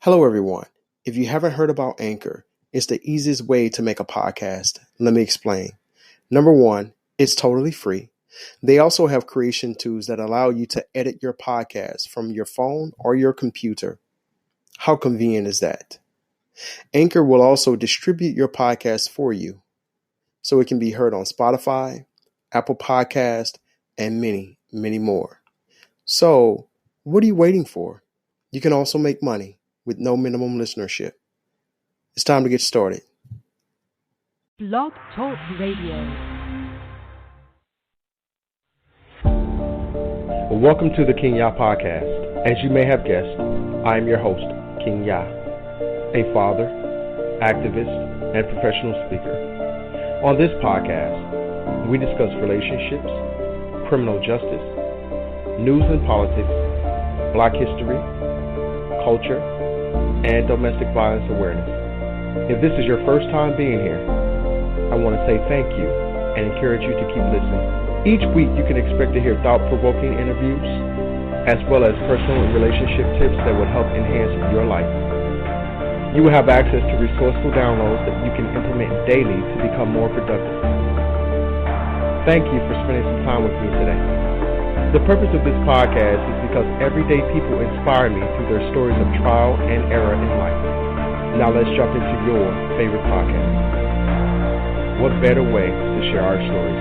Hello, everyone. If you haven't heard about Anchor, it's the easiest way to make a podcast. Let me explain. Number one, it's totally free. They also have creation tools that allow you to edit your podcast from your phone or your computer. How convenient is that? Anchor will also distribute your podcast for you, so it can be heard on Spotify, Apple Podcast, and many, many more. So, what are you waiting for? You can also make money with no minimum listenership. It's time to get started. Blog Talk Radio. Well, welcome to the King Ya podcast. As you may have guessed, I am your host, King Ya, a father, activist, and professional speaker. On this podcast, we discuss relationships, criminal justice, news and politics, Black history, culture, and domestic violence awareness. If this is your first time being here, I want to say thank you and encourage you to keep listening. Each week you can expect to hear thought-provoking interviews as well as personal and relationship tips that will help enhance your life. You will have access to resourceful downloads that you can implement daily to become more productive. Thank you for spending some time with me today. The purpose of this podcast is because everyday people inspire me through their stories of trial and error in life. Now let's jump into your favorite podcast. What better way to share our stories?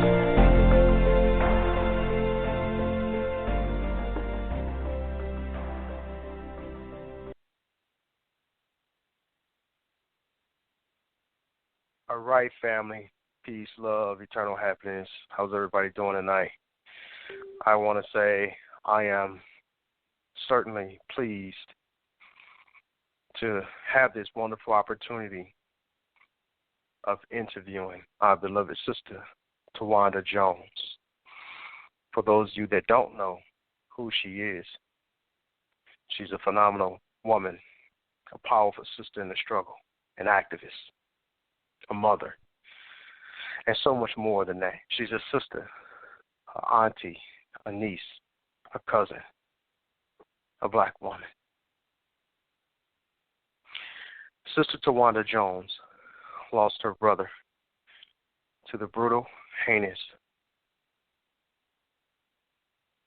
All right, family. Peace, love, eternal happiness. How's everybody doing tonight? I want to say I am certainly pleased to have this wonderful opportunity of interviewing our beloved sister, Tawanda Jones. For those of you that don't know who she is, she's a phenomenal woman, a powerful sister in the struggle, an activist, a mother, and so much more than that. She's a sister, an auntie, a niece, a cousin, a Black woman. Sister Tawanda Jones lost her brother to the brutal, heinous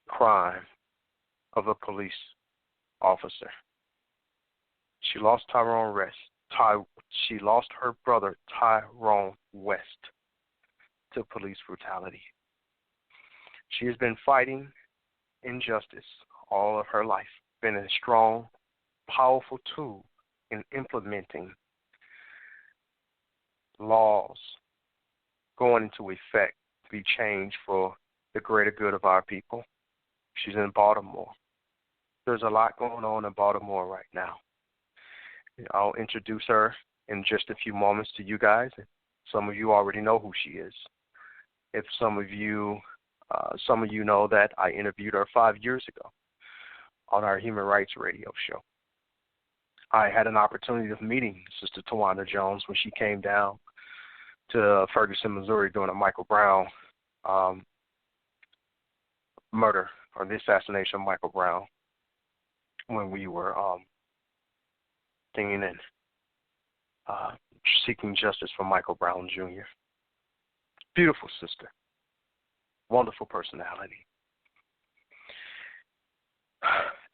crime of a police officer. She lost Tyrone West. She lost her brother Tyrone West to police brutality. She has been fighting injustice all of her life, been a strong, powerful tool in implementing laws going into effect to be changed for the greater good of our people. She's in Baltimore. There's a lot going on in Baltimore right now. I'll introduce her in just a few moments to you guys. Some of you already know who she is. If some of you know that I interviewed her 5 years ago on our Human Rights Radio show. I had an opportunity of meeting Sister Tawanda Jones when she came down to Ferguson, Missouri during a Michael Brown murder or the assassination of Michael Brown when we were singing and seeking justice for Michael Brown Jr. Beautiful sister. Wonderful personality.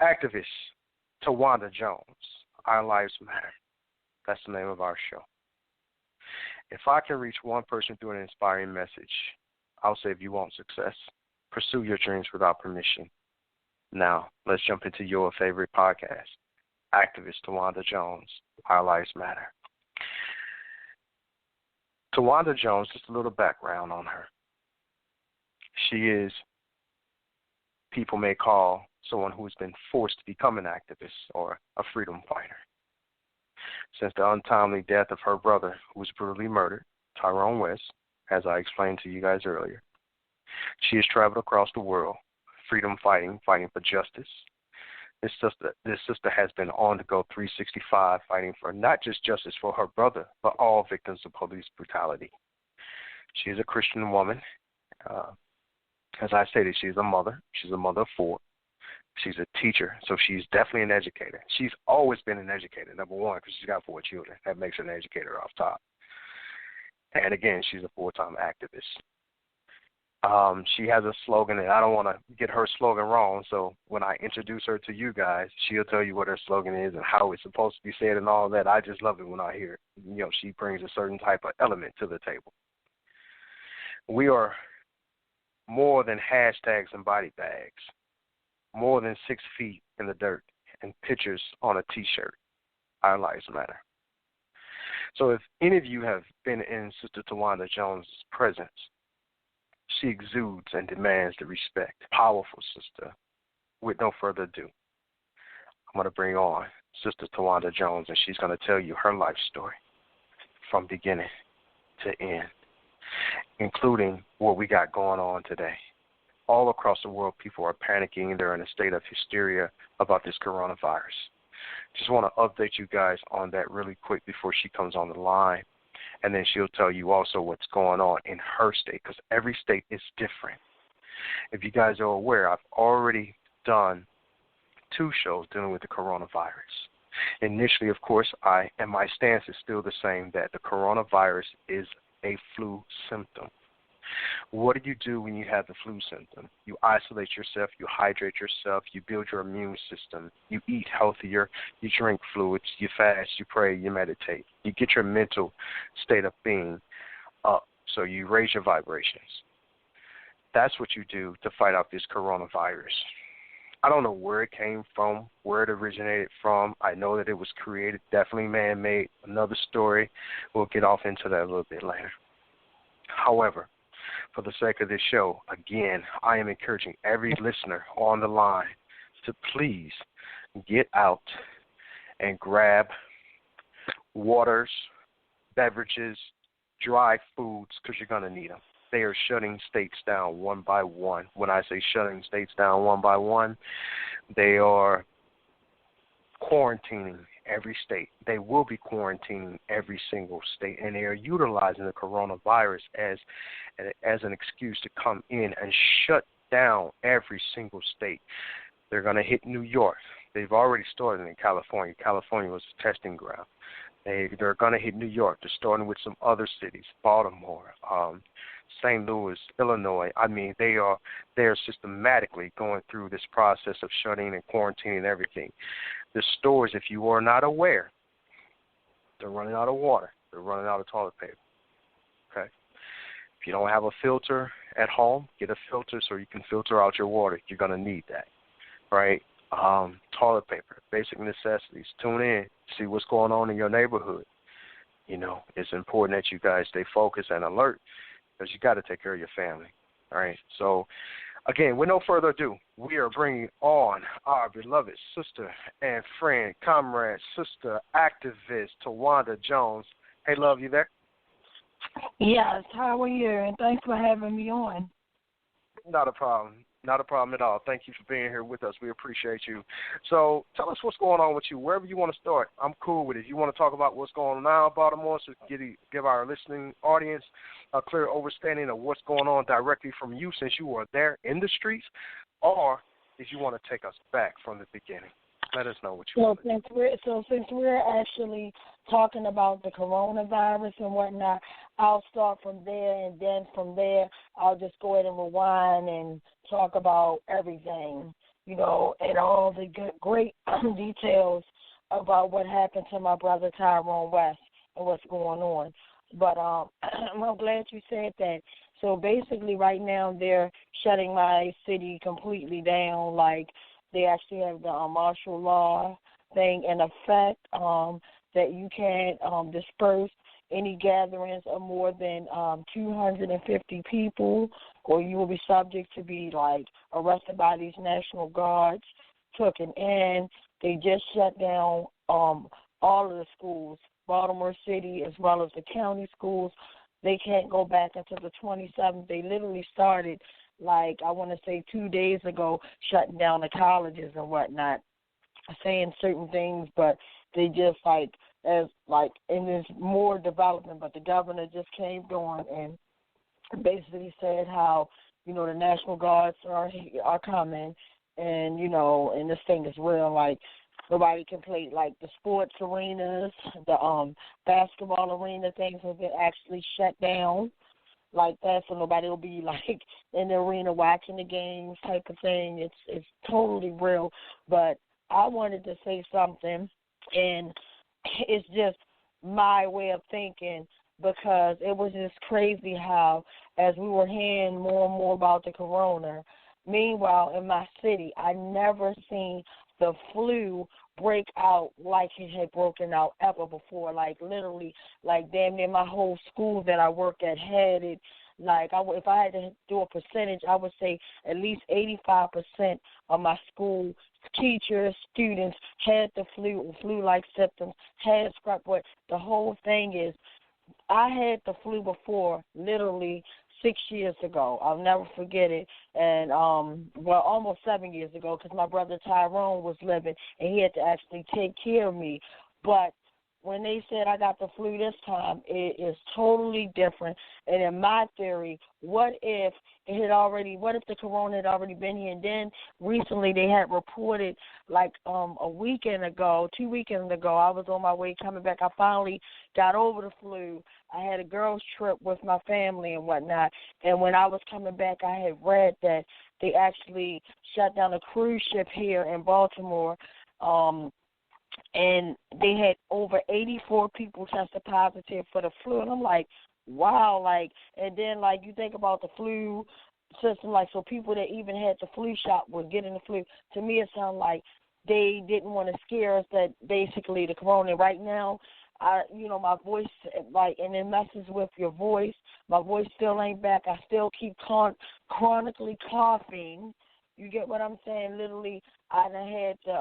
Activist Tawanda Jones. Our Lives Matter. That's the name of our show. If I can reach one person through an inspiring message, I'll say if you want success, pursue your dreams without permission. Now, let's jump into your favorite podcast, Activist Tawanda Jones, Our Lives Matter. Tawanda Jones, just a little background on her. She is, people may call someone who's been forced to become an activist or a freedom fighter. Since the untimely death of her brother, who was brutally murdered, Tyrone West, as I explained to you guys earlier, she has traveled across the world, freedom fighting for justice. This sister has been on the go 365, fighting for not just justice for her brother, but all victims of police brutality. She is a Christian woman. As I stated, she's a mother. She's a mother of 4. She's a teacher, so she's definitely an educator. She's always been an educator, number one, because she's got 4 children. That makes her an educator off top. And again, she's a full-time activist. She has a slogan, and I don't want to get her slogan wrong, so when I introduce her to you guys, she'll tell you what her slogan is and how it's supposed to be said and all that. I just love it when I hear it. You know, she brings a certain type of element to the table. We are more than hashtags and body bags, more than 6 feet in the dirt and pictures on a T-shirt. Our lives matter. So if any of you have been in Sister Tawanda Jones' presence, she exudes and demands the respect. Powerful sister. With no further ado, I'm going to bring on Sister Tawanda Jones, and she's going to tell you her life story from beginning to end, including what we got going on today. All across the world, people are panicking. They're in a state of hysteria about this coronavirus. Just want to update you guys on that really quick before she comes on the line. And then she'll tell you also what's going on in her state, because every state is different. If you guys are aware, I've already done 2 shows dealing with the coronavirus. Initially, of course, my stance is still the same, that the coronavirus is a flu symptom. What do you do when you have the flu symptom? You isolate yourself, you hydrate yourself, you build your immune system, you eat healthier, you drink fluids, you fast, you pray, you meditate. You get your mental state of being up, so you raise your vibrations. That's what you do to fight off this coronavirus. I don't know where it came from, where it originated from. I know that it was created, definitely man-made. Another story. We'll get off into that a little bit later. However, for the sake of this show, again, I am encouraging every listener on the line to please get out and grab waters, beverages, dry foods, because you're going to need them. They are shutting states down one by one. When I say shutting states down one by one, they are quarantining every state. They will be quarantining every single state, and they are utilizing the coronavirus as an excuse to come in and shut down every single state. They're going to hit New York. They've already started in California. California was a testing ground. They're going to hit New York. They're starting with some other cities, Baltimore, St. Louis, Illinois. I mean, they are systematically going through this process of shutting and quarantining everything. The stores, if you are not aware, they're running out of water. They're running out of toilet paper. Okay? If you don't have a filter at home, get a filter so you can filter out your water. You're going to need that, right? Toilet paper, basic necessities. Tune in, see what's going on in your neighborhood. You know, it's important that you guys stay focused and alert, because you got to take care of your family, all right? So, again, with no further ado, we are bringing on our beloved sister and friend, comrade, sister, activist, Tawanda Jones. Hey, love, you there? Yes, how are you? And thanks for having me on. Not a problem. Not a problem at all. Thank you for being here with us. We appreciate you. So tell us what's going on with you, wherever you want to start. I'm cool with it. If you want to talk about what's going on now in Baltimore, so we can give our listening audience a clear understanding of what's going on directly from you, since you are there in the streets, or if you want to take us back from the beginning. Let us know what you want. Since we're actually talking about the coronavirus and whatnot, I'll start from there, and then from there I'll just go ahead and rewind and talk about everything, you know, and all the great details about what happened to my brother Tyrone West and what's going on. But I'm glad you said that. So basically right now they're shutting my city completely down. Like, they actually have the martial law thing in effect, that you can't disperse any gatherings of more than 250 people, or you will be subject to be, like, arrested by these National Guards, taken in. They just shut down all of the schools, Baltimore City as well as the county schools. They can't go back until the 27th. They literally started, like, I want to say 2 days ago, shutting down the colleges and whatnot, saying certain things, but they just, and there's more development, but the governor just came on and basically said how, you know, the National Guards are coming, and and this thing is real. Like nobody can play like the sports arenas, the basketball arena things have been actually shut down like that, so nobody will be like in the arena watching the games type of thing. It's totally real. But I wanted to say something, and it's just my way of thinking, because it was just crazy how as we were hearing more and more about the corona, meanwhile in my city I never seen the flu break out like it had broken out ever before. Like literally, like damn near my whole school that I work at had it. Like if I had to do a percentage, I would say at least 85% of my school teachers, students had the flu or flu-like symptoms, had scrap. But the whole thing is, I had the flu before, literally 6 years ago. I'll never forget it. And, almost 7 years ago, because my brother Tyrone was living, and he had to actually take care of me. But when they said I got the flu this time, it is totally different. And in my theory, what if the corona had already been here? And then recently they had reported, like a weekend ago, 2 weekends ago, I was on my way coming back. I finally got over the flu. I had a girls' trip with my family and whatnot. And when I was coming back, I had read that they actually shut down a cruise ship here in Baltimore. And they had over 84 people tested positive for the flu. And I'm like, wow, like, and then, like, you think about the flu system, like, so people that even had the flu shot were getting the flu. To me, it sounded like they didn't want to scare us that basically the corona right now, my voice, like, and it messes with your voice. My voice still ain't back. I still keep chronically coughing. You get what I'm saying? Literally, I done had the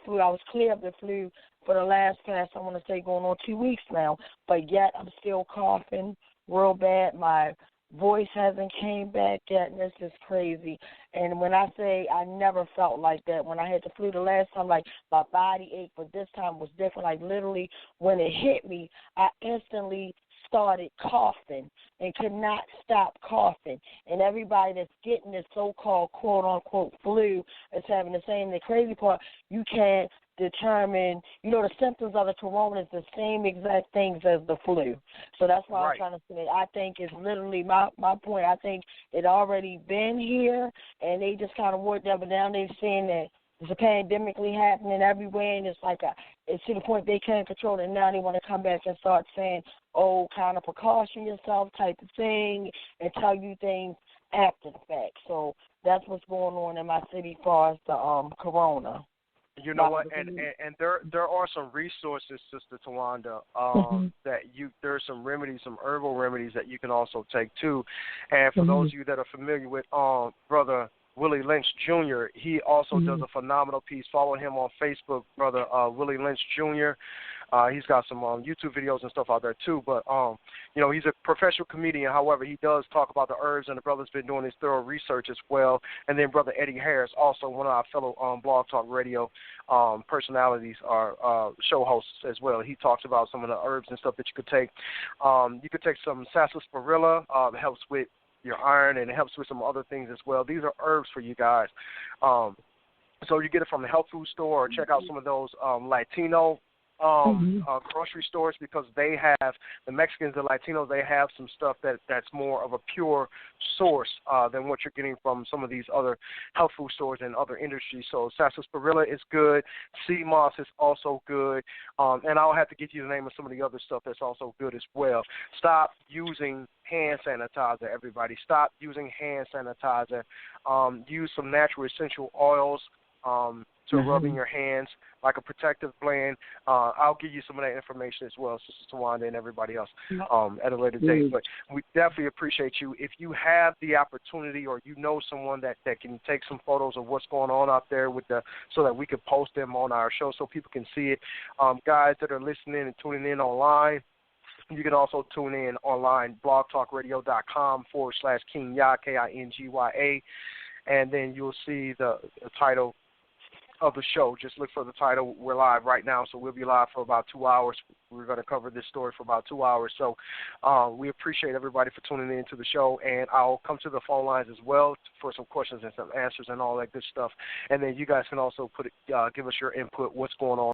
flu. I was clear of the flu for the last I want to say, going on 2 weeks now. But yet, I'm still coughing real bad. My voice hasn't came back yet, and it's just crazy. And when I say I never felt like that, when I had the flu the last time, like, my body ached, but this time was different. Like, literally, when it hit me, I instantly started coughing and could not stop coughing. And everybody that's getting this so-called quote-unquote flu is having the same. The crazy part, you can't determine, the symptoms of the corona is the same exact things as the flu. So that's why I'm trying to say, I think it's literally my point. I think it already been here, and they just kind of worked up and down. They're saying that there's a pandemically happening everywhere, and it's to the point they can't control it. Now they want to come back and start saying, kind of precaution yourself type of thing, and tell you things after the fact. So that's what's going on in my city as far as the corona. You know what? And there are some resources, Sister Tawanda, there's some remedies, some herbal remedies that you can also take too. And for those of you that are familiar with Brother Willie Lynch Jr., he also does a phenomenal piece. Follow him on Facebook, Brother Willie Lynch Jr. He's got some YouTube videos and stuff out there too. But he's a professional comedian. However, he does talk about the herbs, and the brother's been doing his thorough research as well. And then Brother Eddie Harris, also one of our fellow Blog Talk Radio personalities, or show hosts as well. He talks about some of the herbs and stuff that you could take. You could take some sarsaparilla. It helps with your iron, and it helps with some other things as well. These are herbs for you guys. So you get it from the health food store, or check out some of those Latino grocery stores, because they have, the Mexicans, the Latinos, they have some stuff that's more of a pure source than what you're getting from some of these other health food stores and other industries. So sarsaparilla is good. Sea moss is also good. And I'll have to get you the name of some of the other stuff that's also good as well. Stop using hand sanitizer, everybody. Stop using hand sanitizer. Use some natural essential oils to rub in your hands, like a protective blend. I'll give you some of that information as well, Sister Tawanda and everybody else, at a later date. But we definitely appreciate you. If you have the opportunity, or you know someone that can take some photos of what's going on out there so that we can post them on our show so people can see it. Guys that are listening and tuning in online, you can also tune in online, blogtalkradio.com/Kingya, Kingya. And then you'll see the title of the show. Just look for the title. We're live right now, so we'll be live for about 2 hours. We're going to cover this story for about 2 hours. So we appreciate everybody for tuning in to the show, and I'll come to the phone lines as well for some questions and some answers and all that good stuff. And then you guys can also give us your input, what's going on